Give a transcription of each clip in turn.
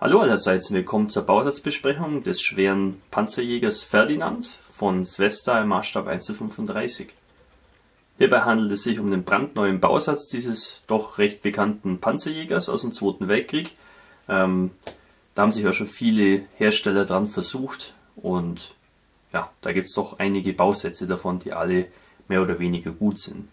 Hallo allerseits, willkommen zur Bausatzbesprechung des schweren Panzerjägers Ferdinand von Svesta im Maßstab 1:35. Hierbei handelt es sich um den brandneuen Bausatz dieses doch recht bekannten Panzerjägers aus dem Zweiten Weltkrieg. Da haben sich ja schon viele Hersteller dran versucht und ja, da gibt es doch einige Bausätze davon, die alle mehr oder weniger gut sind.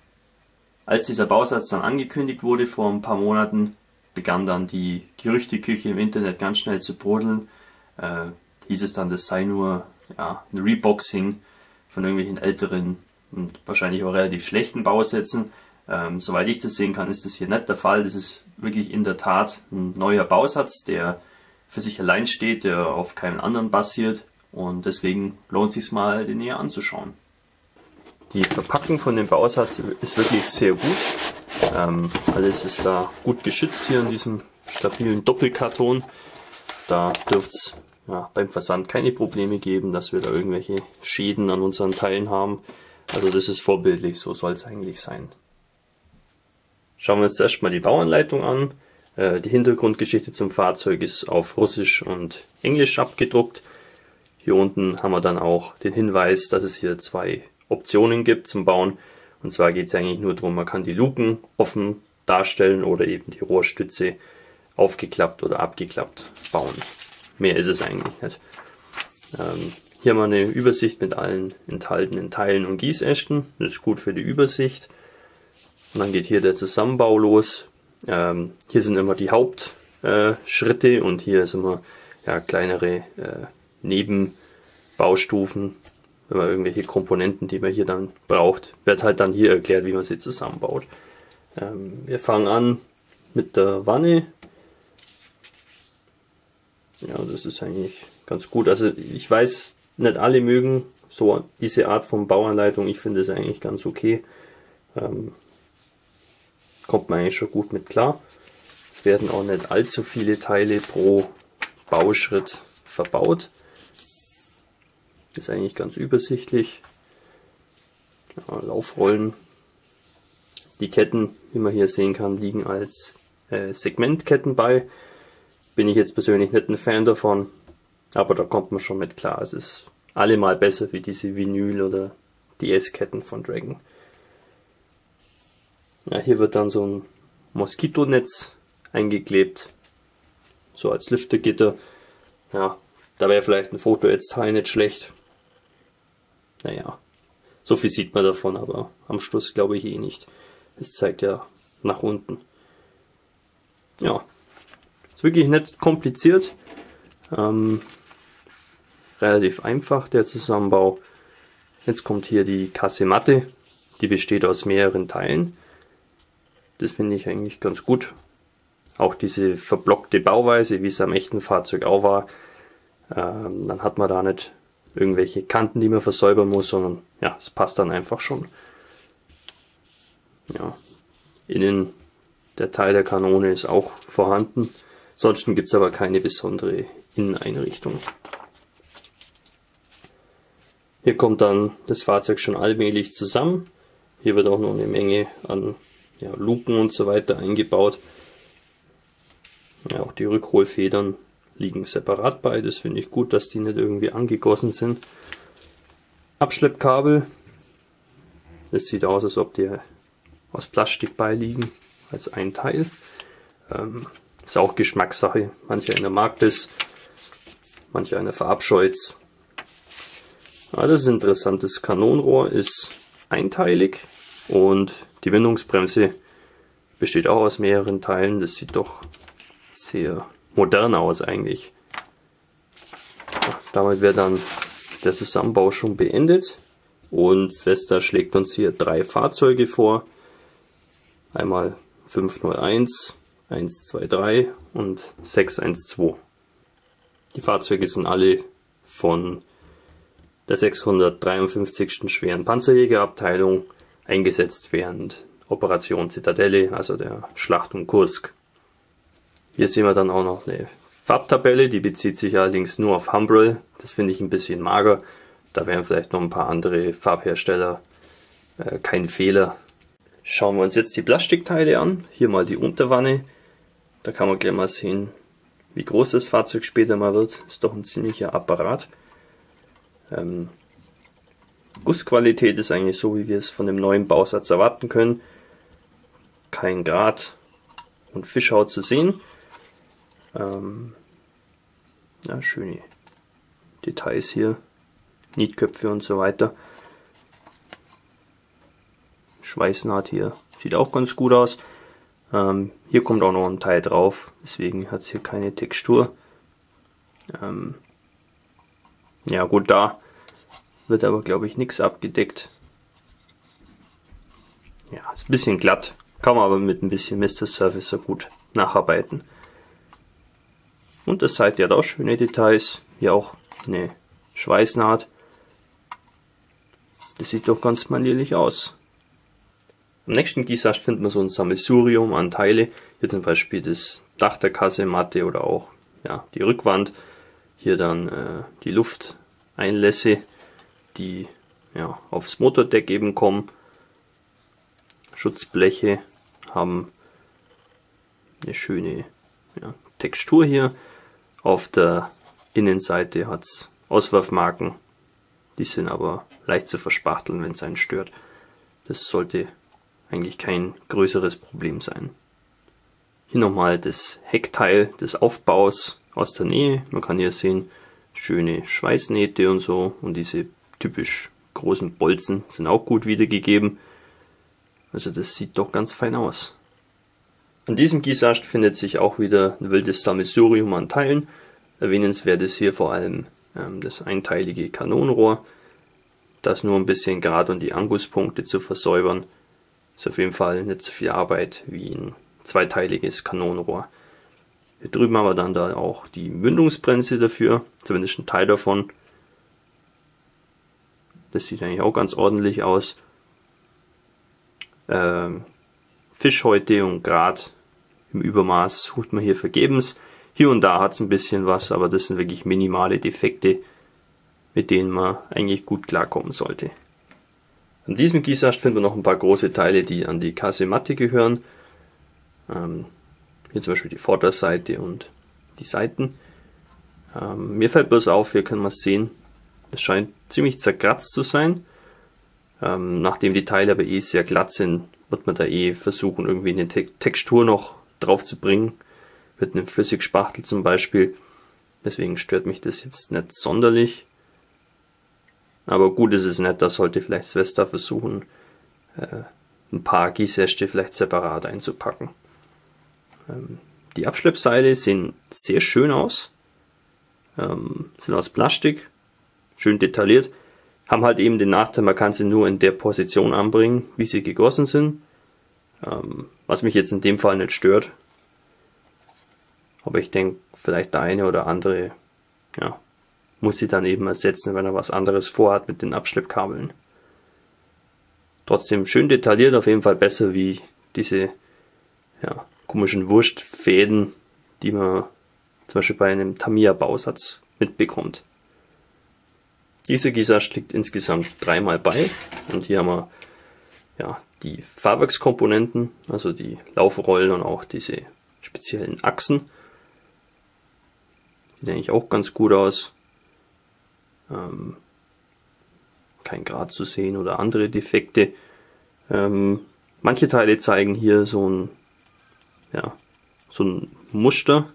Als dieser Bausatz dann angekündigt wurde vor ein paar Monaten, begann dann die Gerüchteküche im Internet ganz schnell zu brodeln. Hieß es dann, das sei nur ein Reboxing von irgendwelchen älteren und wahrscheinlich auch relativ schlechten Bausätzen. Soweit ich das sehen kann, ist das hier nicht der Fall. Das ist wirklich in der Tat ein neuer Bausatz, der für sich allein steht, der auf keinem anderen basiert, und deswegen lohnt es sich mal, den näher anzuschauen. Die Verpackung von dem Bausatz ist wirklich sehr gut. Alles ist da gut geschützt hier in diesem stabilen Doppelkarton. Da dürfte es beim Versand keine Probleme geben, dass wir da irgendwelche Schäden an unseren Teilen haben. Also das ist vorbildlich, so soll es eigentlich sein. Schauen wir uns erstmal die Bauanleitung an. Die Hintergrundgeschichte zum Fahrzeug ist auf Russisch und Englisch abgedruckt. Hier unten haben wir dann auch den Hinweis, dass es hier zwei Optionen gibt zum Bauen. Und zwar geht es eigentlich nur darum, man kann die Luken offen darstellen oder eben die Rohrstütze aufgeklappt oder abgeklappt bauen. Mehr ist es eigentlich nicht. Hier haben wir eine Übersicht mit allen enthaltenen Teilen und Gießästen. Das ist gut für die Übersicht. Und dann geht hier der Zusammenbau los. Hier sind immer die Hauptschritte und hier sind immer kleinere Nebenbaustufen. Wenn man irgendwelche Komponenten, die man hier dann braucht, wird halt dann hier erklärt, wie man sie zusammenbaut. Wir fangen an mit der Wanne. Ja, das ist eigentlich ganz gut. Also ich weiß, nicht alle mögen so diese Art von Bauanleitung. Ich finde es eigentlich ganz okay. Kommt man eigentlich schon gut mit klar. Es werden auch nicht allzu viele Teile pro Bauschritt verbaut. Ist eigentlich ganz übersichtlich. Ja, Laufrollen. Die Ketten, wie man hier sehen kann, liegen als Segmentketten bei. Bin ich jetzt persönlich nicht ein Fan davon, aber da kommt man schon mit klar. Es ist allemal besser wie diese Vinyl- oder DS-Ketten von Dragon. Ja, hier wird dann so ein Moskitonetz eingeklebt, so als Lüftergitter. Ja, da wäre vielleicht ein Foto jetzt nicht schlecht. Naja, so viel sieht man davon, aber am Schluss glaube ich eh nicht. Es zeigt ja nach unten. Ja, ist wirklich nicht kompliziert. Relativ einfach der Zusammenbau. Jetzt kommt hier die Kasematte. Die besteht aus mehreren Teilen. Das finde ich eigentlich ganz gut. Auch diese verblockte Bauweise, wie es am echten Fahrzeug auch war. Dann hat man da nicht irgendwelche Kanten, die man versäubern muss, sondern ja, es passt dann einfach schon. Ja, innen der Teil der Kanone ist auch vorhanden. Ansonsten gibt es aber keine besondere Inneneinrichtung. Hier kommt dann das Fahrzeug schon allmählich zusammen. Hier wird auch noch eine Menge an Luken und so weiter eingebaut. Ja, auch die Rückholfedern liegen separat bei. Das finde ich gut, dass die nicht irgendwie angegossen sind. Abschleppkabel. Das sieht aus, als ob die aus Plastik beiliegen, als ein Teil. Ist auch Geschmackssache. Manch einer mag das, manch einer verabscheut es. Ja, das ist interessant. Das Kanonenrohr ist einteilig und die Windungsbremse besteht auch aus mehreren Teilen. Das sieht doch sehr modern aus eigentlich. Ja, damit wäre dann der Zusammenbau schon beendet und Svesta schlägt uns hier 3 Fahrzeuge vor. Einmal 501, 123 und 612. Die Fahrzeuge sind alle von der 653. schweren Panzerjägerabteilung eingesetzt während Operation Zitadelle, also der Schlacht um Kursk. Hier sehen wir dann auch noch eine Farbtabelle, die bezieht sich allerdings nur auf Humbrol. Das finde ich ein bisschen mager. Da wären vielleicht noch ein paar andere Farbhersteller kein Fehler. Schauen wir uns jetzt die Plastikteile an. Hier mal die Unterwanne. Da kann man gleich mal sehen, wie groß das Fahrzeug später mal wird. Ist doch ein ziemlicher Apparat. Gussqualität ist eigentlich so, wie wir es von dem neuen Bausatz erwarten können. Kein Grat und Fischhaut zu sehen. Ja, schöne Details hier, Nietköpfe und so weiter. Schweißnaht hier sieht auch ganz gut aus. Hier kommt auch noch ein Teil drauf, deswegen hat es hier keine Textur. Ja gut, da wird aber glaube ich nichts abgedeckt. Ja, ist ein bisschen glatt, kann man aber mit ein bisschen Mr. Surfacer gut nacharbeiten. Und das Seite hat auch schöne Details, hier auch eine Schweißnaht. Das sieht doch ganz manierlich aus. Am nächsten Gießast finden wir so ein Sammelsurium an Teile. Hier zum Beispiel das Dach der Kasematte oder auch ja, die Rückwand. Hier dann die Lufteinlässe, die ja, aufs Motordeck eben kommen. Schutzbleche haben eine schöne ja, Textur hier. Auf der Innenseite hat es Auswurfmarken. Die sind aber leicht zu verspachteln, wenn es einen stört. Das sollte eigentlich kein größeres Problem sein. Hier nochmal das Heckteil des Aufbaus aus der Nähe. Man kann hier sehen, schöne Schweißnähte und so. Und diese typisch großen Bolzen sind auch gut wiedergegeben. Also das sieht doch ganz fein aus. An diesem Gießast findet sich auch wieder ein wildes Sammelsurium an Teilen. Erwähnenswert ist hier vor allem das einteilige Kanonenrohr. Das nur ein bisschen Grat und die Anguspunkte zu versäubern. Ist auf jeden Fall nicht so viel Arbeit wie ein zweiteiliges Kanonenrohr. Hier drüben haben wir dann da auch die Mündungsbremse dafür, zumindest ein Teil davon. Das sieht eigentlich auch ganz ordentlich aus. Fischhäute und Grat im Übermaß sucht man hier vergebens. Hier und da hat es ein bisschen was, aber das sind wirklich minimale Defekte, mit denen man eigentlich gut klarkommen sollte. An diesem Gießast finden wir noch ein paar große Teile, die an die Kasematte gehören. Hier zum Beispiel die Vorderseite und die Seiten. Mir fällt bloß auf, hier kann man es sehen, es scheint ziemlich zerkratzt zu sein. Nachdem die Teile aber eh sehr glatt sind, wird man da eh versuchen, irgendwie eine Textur noch drauf zu bringen. Mit einem Flüssigspachtel zum Beispiel. Deswegen stört mich das jetzt nicht sonderlich. Aber gut ist es nicht, da sollte vielleicht Svesta versuchen, ein paar Gießäste vielleicht separat einzupacken. Die Abschleppseile sehen sehr schön aus. Sind aus Plastik, schön detailliert. Haben halt eben den Nachteil, man kann sie nur in der Position anbringen, wie sie gegossen sind. Was mich jetzt in dem Fall nicht stört. Aber ich denke, vielleicht der eine oder andere ja, muss sie dann eben ersetzen, wenn er was anderes vorhat mit den Abschleppkabeln. Trotzdem schön detailliert, auf jeden Fall besser wie diese ja, komischen Wurstfäden, die man zum Beispiel bei einem Tamiya-Bausatz mitbekommt. Dieser Gießast liegt insgesamt 3-mal bei und hier haben wir ja, die Fahrwerkskomponenten, also die Laufrollen und auch diese speziellen Achsen. Sieht eigentlich auch ganz gut aus. Kein Grat zu sehen oder andere Defekte. Manche Teile zeigen hier so ein Muster.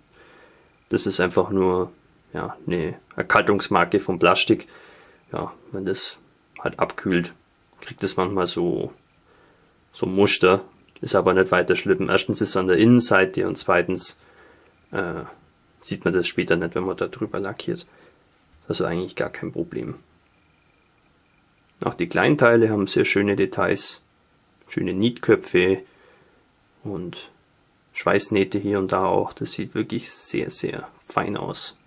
Das ist einfach nur ja, eine Erkaltungsmarke vom Plastik. Ja, wenn das halt abkühlt, kriegt es manchmal so Muster. Ist aber nicht weiter schlimm. Erstens ist es an der Innenseite und zweitens sieht man das später nicht, wenn man da drüber lackiert. Das ist eigentlich gar kein Problem. Auch die Kleinteile haben sehr schöne Details. Schöne Nietköpfe und Schweißnähte hier und da auch. Das sieht wirklich sehr, sehr fein aus.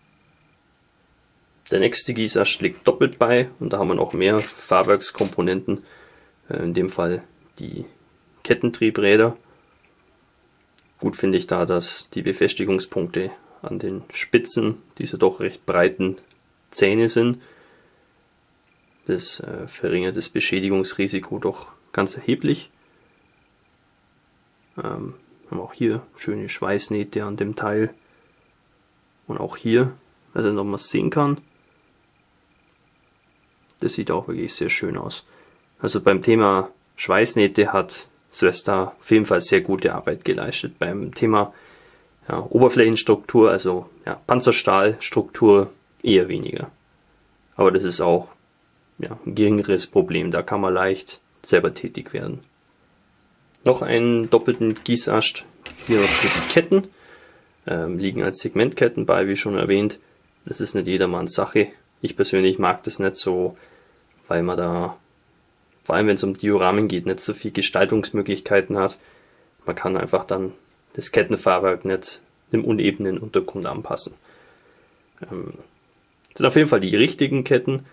Der nächste Gießast liegt doppelt bei und da haben wir noch mehr Fahrwerkskomponenten. In dem Fall die Kettentriebräder. Gut finde ich da, dass die Befestigungspunkte an den Spitzen dieser doch recht breiten Zähne sind. Das verringert das Beschädigungsrisiko doch ganz erheblich. Haben auch hier schöne Schweißnähte an dem Teil. Und auch hier, also noch mal sehen kann, das sieht auch wirklich sehr schön aus. Also beim Thema Schweißnähte hat Svesta auf jeden Fall sehr gute Arbeit geleistet. Beim Thema Oberflächenstruktur, also Panzerstahlstruktur, eher weniger. Aber das ist auch ein geringeres Problem, da kann man leicht selber tätig werden. Noch einen doppelten Gießast hier noch für die Ketten. Liegen als Segmentketten bei, wie schon erwähnt. Das ist nicht jedermanns Sache. Ich persönlich mag das nicht so, weil man da, vor allem wenn es um Dioramen geht, nicht so viel Gestaltungsmöglichkeiten hat. Man kann einfach dann das Kettenfahrwerk nicht dem unebenen Untergrund anpassen. Das sind auf jeden Fall die richtigen Ketten.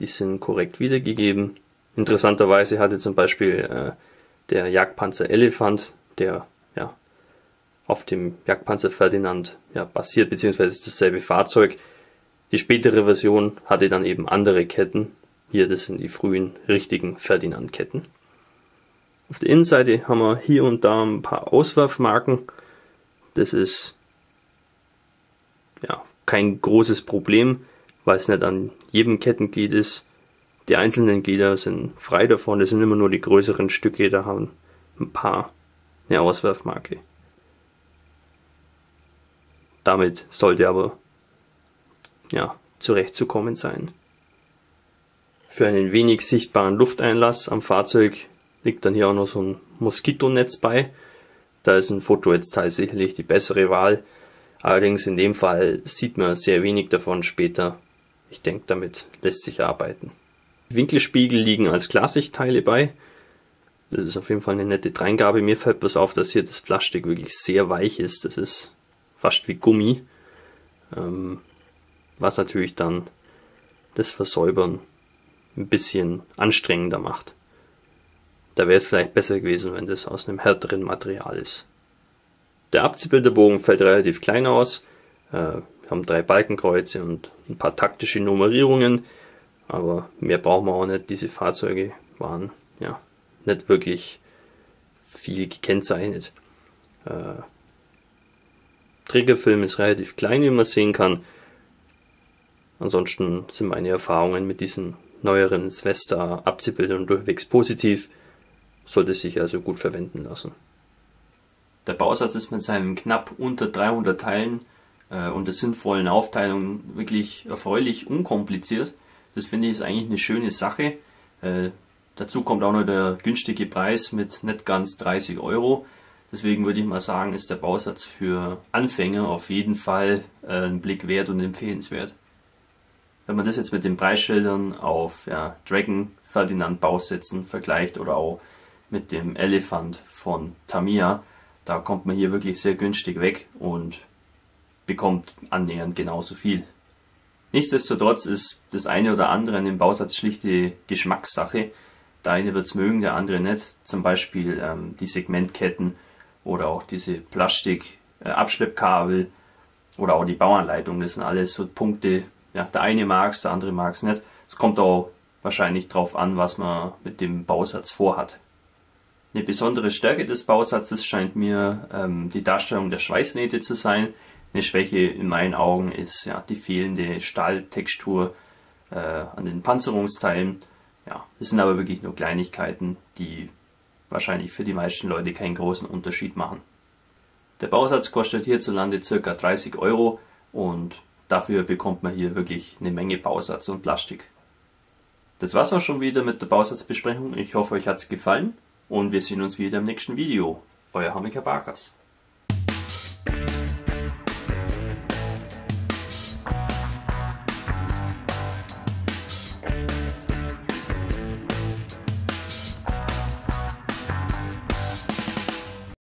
Die sind korrekt wiedergegeben. Interessanterweise hatte zum Beispiel der Jagdpanzer Elefant, der auf dem Jagdpanzer Ferdinand basiert, beziehungsweise dasselbe Fahrzeug. Die spätere Version hatte dann eben andere Ketten. Hier, das sind die frühen richtigen Ferdinand-Ketten. Auf der Innenseite haben wir hier und da ein paar Auswerfmarken. Das ist kein großes Problem, weil es nicht an jedem Kettenglied ist. Die einzelnen Glieder sind frei davon, das sind immer nur die größeren Stücke, da haben ein paar eine Auswerfmarke. Damit sollte aber zurechtzukommen sein. Für einen wenig sichtbaren Lufteinlass am Fahrzeug liegt dann hier auch noch so ein Moskitonetz bei. Da ist ein Fotonetzteil sicherlich die bessere Wahl. Allerdings in dem Fall sieht man sehr wenig davon später. Ich denke, damit lässt sich arbeiten. Winkelspiegel liegen als Klarsichtteile bei. Das ist auf jeden Fall eine nette Dreingabe. Mir fällt bloß auf, dass hier das Plastik wirklich sehr weich ist. Das ist fast wie Gummi. Was natürlich dann das Versäubern ein bisschen anstrengender macht. Da wäre es vielleicht besser gewesen, wenn das aus einem härteren Material ist. Der Abziehbilderbogen fällt relativ klein aus. Wir haben 3 Balkenkreuze und ein paar taktische Nummerierungen. Aber mehr brauchen wir auch nicht. Diese Fahrzeuge waren nicht wirklich viel gekennzeichnet. Triggerfilm ist relativ klein, wie man sehen kann. Ansonsten sind meine Erfahrungen mit diesen neueren Svesta Abziehbildern durchwegs positiv. Sollte sich also gut verwenden lassen. Der Bausatz ist mit seinen knapp unter 300 Teilen und der sinnvollen Aufteilung wirklich erfreulich unkompliziert. Das finde ich ist eigentlich eine schöne Sache. Dazu kommt auch noch der günstige Preis mit nicht ganz 30 Euro. Deswegen würde ich mal sagen, ist der Bausatz für Anfänger auf jeden Fall einen Blick wert und empfehlenswert. Wenn man das jetzt mit den Preisschildern auf Dragon Ferdinand Bausätzen vergleicht oder auch mit dem Elephant von Tamiya, da kommt man hier wirklich sehr günstig weg und bekommt annähernd genauso viel. Nichtsdestotrotz ist das eine oder andere an dem Bausatz schlichte Geschmackssache. Der eine wird es mögen, der andere nicht. Zum Beispiel die Segmentketten oder auch diese Plastik-Abschleppkabel oder auch die Bauanleitung. Das sind alles so Punkte, der eine mag es, der andere mag es nicht. Es kommt auch wahrscheinlich drauf an, was man mit dem Bausatz vorhat. Eine besondere Stärke des Bausatzes scheint mir die Darstellung der Schweißnähte zu sein. Eine Schwäche in meinen Augen ist die fehlende Stahltextur an den Panzerungsteilen. Das sind aber wirklich nur Kleinigkeiten, die wahrscheinlich für die meisten Leute keinen großen Unterschied machen. Der Bausatz kostet hierzulande ca. 30 Euro und dafür bekommt man hier wirklich eine Menge Bausatz und Plastik. Das war's auch schon wieder mit der Bausatzbesprechung. Ich hoffe, euch hat's gefallen und wir sehen uns wieder im nächsten Video. Euer Hamika Barkas.